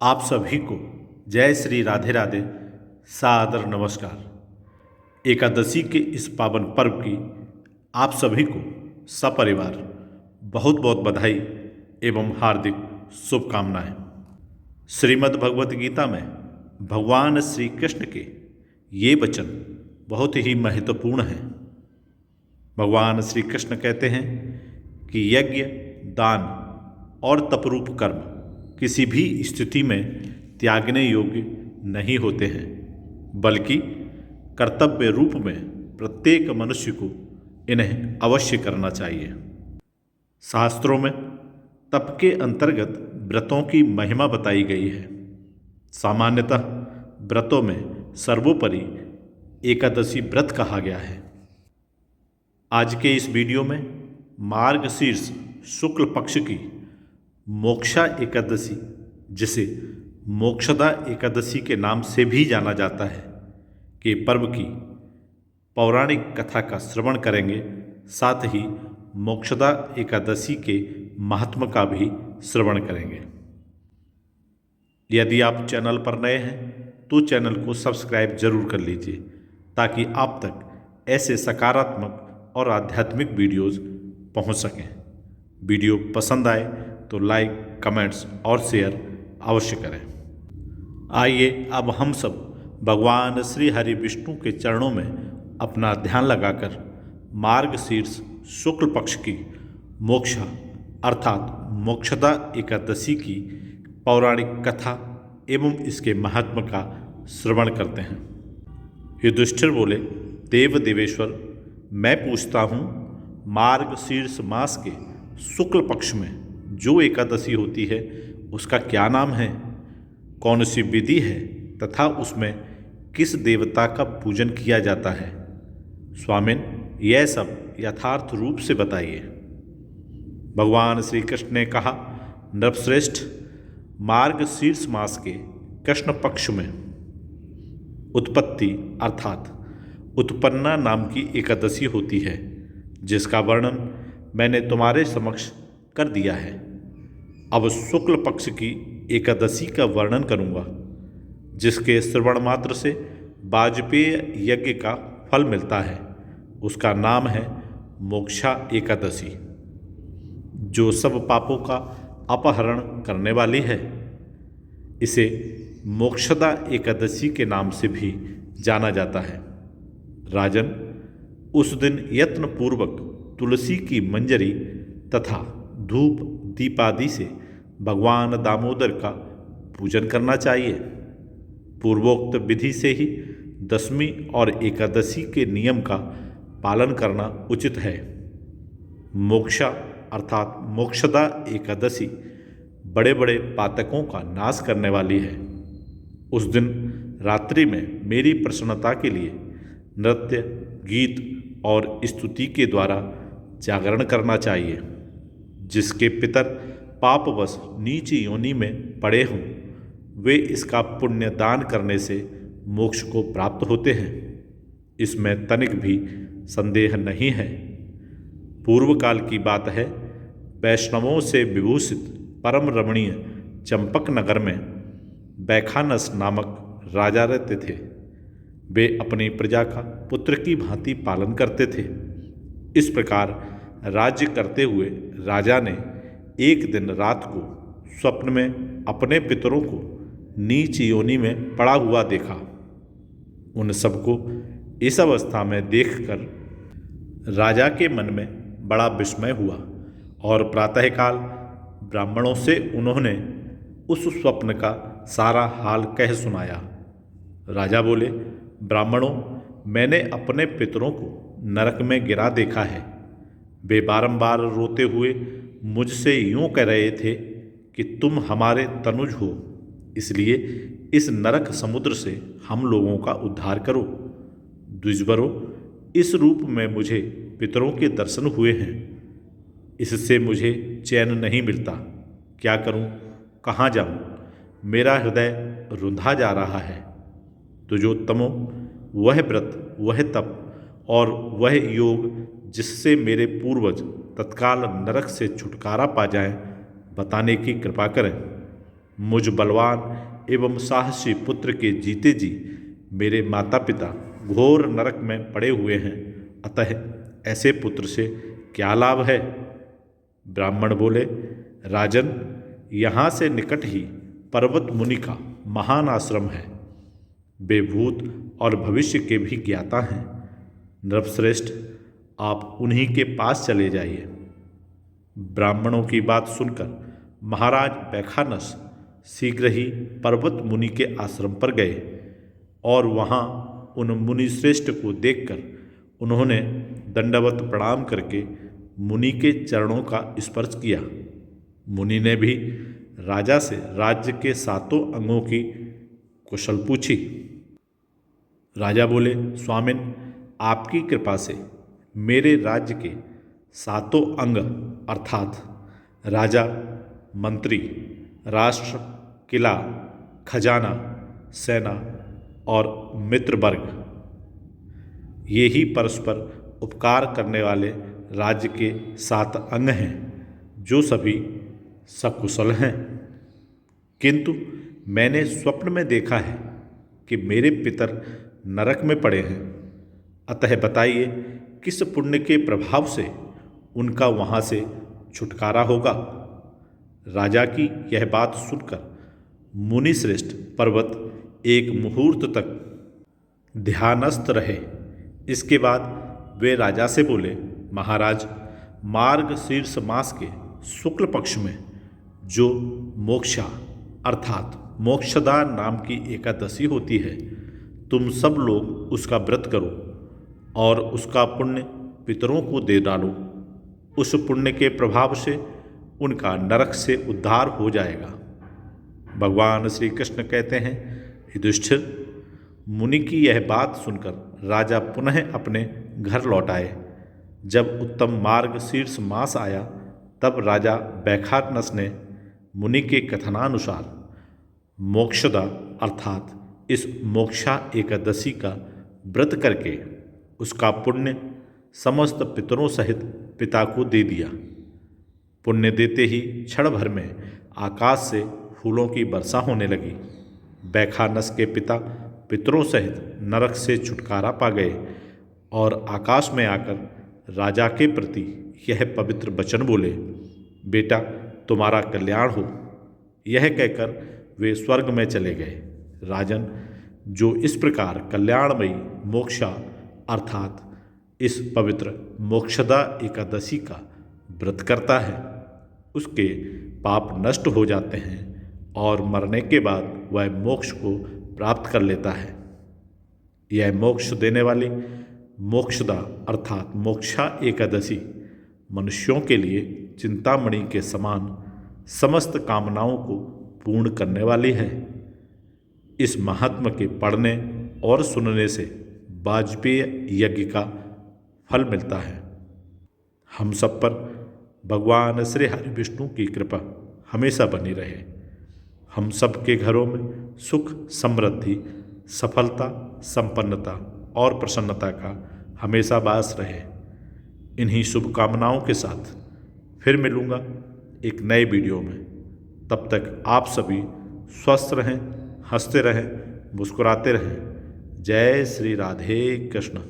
आप सभी को जय श्री राधे राधे, सादर नमस्कार। एकादशी के इस पावन पर्व की आप सभी को सपरिवार बहुत बहुत बधाई एवं हार्दिक शुभकामनाएं। श्रीमद् भगवत गीता में भगवान श्री कृष्ण के ये वचन बहुत ही महत्वपूर्ण हैं। भगवान श्री कृष्ण कहते हैं कि यज्ञ, दान और तपरूप कर्म किसी भी स्थिति में त्यागने योग्य नहीं होते हैं, बल्कि कर्तव्य रूप में प्रत्येक मनुष्य को इन्हें अवश्य करना चाहिए। शास्त्रों में तप के अंतर्गत व्रतों की महिमा बताई गई है। सामान्यतः व्रतों में सर्वोपरि एकादशी व्रत कहा गया है। आज के इस वीडियो में मार्गशीर्ष शुक्ल पक्ष की मोक्षा एकादशी, जिसे मोक्षदा एकादशी के नाम से भी जाना जाता है, के पर्व की पौराणिक कथा का श्रवण करेंगे। साथ ही मोक्षदा एकादशी के महात्म का भी श्रवण करेंगे। यदि आप चैनल पर नए हैं तो चैनल को सब्सक्राइब जरूर कर लीजिए, ताकि आप तक ऐसे सकारात्मक और आध्यात्मिक वीडियोस पहुंच सकें। वीडियो पसंद आए तो लाइक, कमेंट्स और शेयर अवश्य करें। आइए अब हम सब भगवान श्री हरि विष्णु के चरणों में अपना ध्यान लगाकर मार्गशीर्ष शुक्ल पक्ष की मोक्षा अर्थात मोक्षदा एकादशी की पौराणिक कथा एवं इसके महात्म का श्रवण करते हैं। युधिष्ठिर बोले, देव देवेश्वर, मैं पूछता हूँ, मार्गशीर्ष मास के शुक्ल पक्ष में जो एकादशी होती है उसका क्या नाम है, कौन सी विधि है तथा उसमें किस देवता का पूजन किया जाता है? स्वामिन, यह सब यथार्थ रूप से बताइए। भगवान श्री कृष्ण ने कहा, नृपश्रेष्ठ, मार्गशीर्ष मास के कृष्ण पक्ष में उत्पत्ति अर्थात उत्पन्ना नाम की एकादशी होती है, जिसका वर्णन मैंने तुम्हारे समक्ष कर दिया है। अब शुक्ल पक्ष की एकादशी का वर्णन करूंगा, जिसके श्रवण मात्र से वाजपेय यज्ञ का फल मिलता है। उसका नाम है मोक्षा एकादशी, जो सब पापों का अपहरण करने वाली है। इसे मोक्षदा एकादशी के नाम से भी जाना जाता है। राजन, उस दिन यत्न पूर्वक तुलसी की मंजरी तथा धूप दीपादि से भगवान दामोदर का पूजन करना चाहिए। पूर्वोक्त विधि से ही दशमी और एकादशी के नियम का पालन करना उचित है। मोक्षा अर्थात मोक्षदा एकादशी बड़े बड़े पातकों का नाश करने वाली है। उस दिन रात्रि में मेरी प्रसन्नता के लिए नृत्य, गीत और स्तुति के द्वारा जागरण करना चाहिए। जिसके पितर पापवश नीच योनि में पड़े हों, वे इसका पुण्य दान करने से मोक्ष को प्राप्त होते हैं। इसमें तनिक भी संदेह नहीं है। पूर्व काल की बात है, वैष्णवों से विभूषित परम रमणीय चंपक नगर में बैखानस नामक राजा रहते थे। वे अपनी प्रजा का पुत्र की भांति पालन करते थे। इस प्रकार राज्य करते हुए राजा ने एक दिन रात को स्वप्न में अपने पितरों को नीच योनि में पड़ा हुआ देखा। उन सबको इस अवस्था में देखकर राजा के मन में बड़ा विस्मय हुआ और प्रातःकाल ब्राह्मणों से उन्होंने उस स्वप्न का सारा हाल कह सुनाया। राजा बोले, ब्राह्मणों, मैंने अपने पितरों को नरक में गिरा देखा है। वे बारंबार रोते हुए मुझसे यूं कह रहे थे कि तुम हमारे तनुज हो, इसलिए इस नरक समुद्र से हम लोगों का उद्धार करो। द्विजवरों, इस रूप में मुझे पितरों के दर्शन हुए हैं। इससे मुझे चैन नहीं मिलता। क्या करूं, कहाँ जाऊं? मेरा हृदय रुंधा जा रहा है। तुजोत्तमो, वह व्रत, वह तप और वह योग जिससे मेरे पूर्वज तत्काल नरक से छुटकारा पा जाएं, बताने की कृपा करें। मुझ बलवान एवं साहसी पुत्र के जीते जी मेरे माता पिता घोर नरक में पड़े हुए हैं, अतः ऐसे पुत्र से क्या लाभ है। ब्राह्मण बोले, राजन, यहाँ से निकट ही पर्वत मुनि का महान आश्रम है। वे भूत और भविष्य के भी ज्ञाता हैं। नृपश्रेष्ठ, आप उन्हीं के पास चले जाइए। ब्राह्मणों की बात सुनकर महाराज बैखानस शीघ्र ही पर्वत मुनि के आश्रम पर गए और वहाँ उन मुनि श्रेष्ठ को देखकर उन्होंने दंडवत प्रणाम करके मुनि के चरणों का स्पर्श किया। मुनि ने भी राजा से राज्य के 7 अंगों की कुशल पूछी। राजा बोले, स्वामिन, आपकी कृपा से मेरे राज्य के 7 अंग अर्थात राजा, मंत्री, राष्ट्र, किला, खजाना, सेना और मित्र वर्ग, ये ही परस्पर उपकार करने वाले राज्य के 7 अंग हैं, जो सभी सकुशल हैं। किंतु मैंने स्वप्न में देखा है कि मेरे पितर नरक में पड़े हैं, अतः बताइए किस पुण्य के प्रभाव से उनका वहाँ से छुटकारा होगा। राजा की यह बात सुनकर मुनिश्रेष्ठ पर्वत एक मुहूर्त तक ध्यानस्थ रहे। इसके बाद वे राजा से बोले, महाराज, मार्ग शीर्ष मास के शुक्ल पक्ष में जो मोक्षा अर्थात मोक्षदा नाम की एकादशी होती है, तुम सब लोग उसका व्रत करो और उसका पुण्य पितरों को दे डालो। उस पुण्य के प्रभाव से उनका नरक से उद्धार हो जाएगा। भगवान श्री कृष्ण कहते हैं, युधिष्ठिर, मुनि की यह बात सुनकर राजा पुनः अपने घर लौट आए। जब उत्तम मार्ग शीर्ष मास आया, तब राजा बैखानस ने मुनि के कथनानुसार मोक्षदा अर्थात इस मोक्षा एकादशी का व्रत करके उसका पुण्य समस्त पितरों सहित पिता को दे दिया। पुण्य देते ही क्षण भर में आकाश से फूलों की वर्षा होने लगी। बैखानस के पिता पितरों सहित नरक से छुटकारा पा गए और आकाश में आकर राजा के प्रति यह पवित्र वचन बोले, बेटा, तुम्हारा कल्याण हो। यह कहकर वे स्वर्ग में चले गए। राजन, जो इस प्रकार कल्याणमयी मोक्षा अर्थात इस पवित्र मोक्षदा एकादशी का व्रत करता है, उसके पाप नष्ट हो जाते हैं और मरने के बाद वह मोक्ष को प्राप्त कर लेता है। यह मोक्ष देने वाली मोक्षदा अर्थात मोक्षा एकादशी मनुष्यों के लिए चिंतामणि के समान समस्त कामनाओं को पूर्ण करने वाली है। इस महात्म के पढ़ने और सुनने से वाजपेय यज्ञ का फल मिलता है। हम सब पर भगवान श्री हरि विष्णु की कृपा हमेशा बनी रहे। हम सब के घरों में सुख, समृद्धि, सफलता, संपन्नता और प्रसन्नता का हमेशा वास रहे। इन्हीं शुभकामनाओं के साथ फिर मिलूँगा एक नए वीडियो में। तब तक आप सभी स्वस्थ रहें, हंसते रहें, मुस्कुराते रहें। जय श्री राधे कृष्ण।